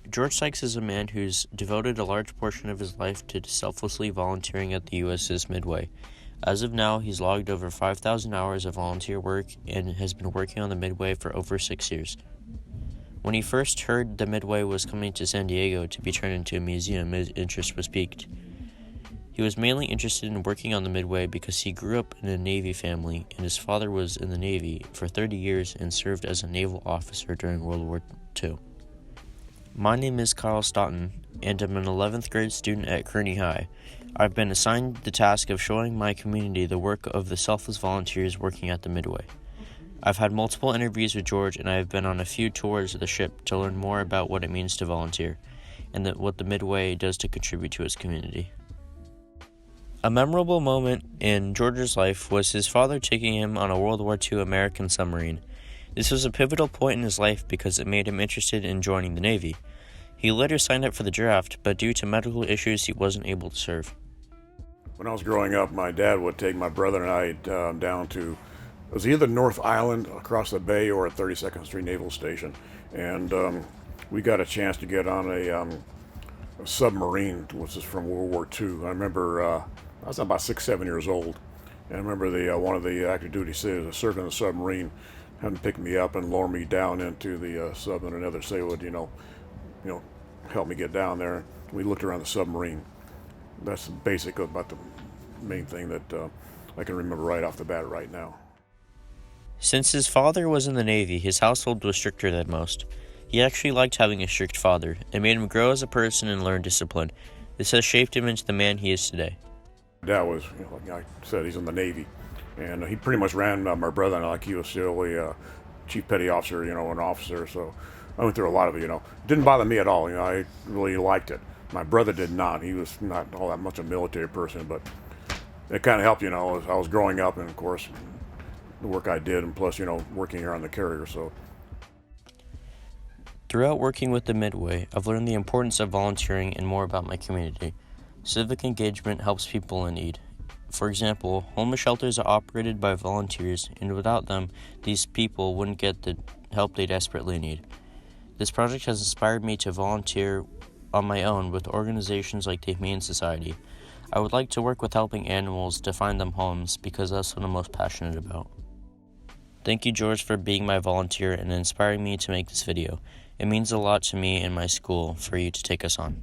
George Sykes is a man who's devoted a large portion of his life to selflessly volunteering at the USS Midway. As of now, he's logged over 5,000 hours of volunteer work and has been working on the Midway for over 6 years. When he first heard the Midway was coming to San Diego to be turned into a museum, his interest was piqued. He was mainly interested in working on the Midway because he grew up in a Navy family, and his father was in the Navy for 30 years and served as a naval officer during World War II. My name is Kyle Stoughton, and I'm an 11th grade student at Kearney High. I've been assigned the task of showing my community the work of the selfless volunteers working at the Midway. I've had multiple interviews with George, and I have been on a few tours of the ship to learn more about what it means to volunteer, and what the Midway does to contribute to its community. A memorable moment in George's life was his father taking him on a World War II American submarine. This was a pivotal point in his life because it made him interested in joining the Navy. He later signed up for the draft, but due to medical issues, he wasn't able to serve. When I was growing up, my dad would take my brother and I down to, it was either North Island across the bay or at 32nd Street Naval Station. And we got a chance to get on a submarine, which is from World War II. I remember I was about 6, 7 years old. And I remember one of the active duty sailors serving the submarine having to pick me up and lower me down into the sub, and another sailor would, help me get down there. We looked around the submarine. That's basically about the main thing that I can remember right off the bat right now. Since his father was in the Navy, his household was stricter than most. He actually liked having a strict father. It made him grow as a person and learn discipline. This has shaped him into the man he is today. Dad was, like I said, he's in the Navy. And he pretty much ran my brother and I like he was still a chief petty officer, an officer. So I went through a lot of it, It didn't bother me at all. I really liked it. My brother did not. He was not all that much a military person, but it kind of helped, as I was growing up, and of course, the work I did, and plus, working here on the carrier. So Throughout working with the Midway, I've learned the importance of volunteering and more about my community. Civic engagement helps people in need. For example, homeless shelters are operated by volunteers, and without them, these people wouldn't get the help they desperately need. This project has inspired me to volunteer on my own with organizations like the Humane Society. I would like to work with helping animals to find them homes because that's what I'm most passionate about. Thank you, George, for being my volunteer and inspiring me to make this video. It means a lot to me and my school for you to take us on.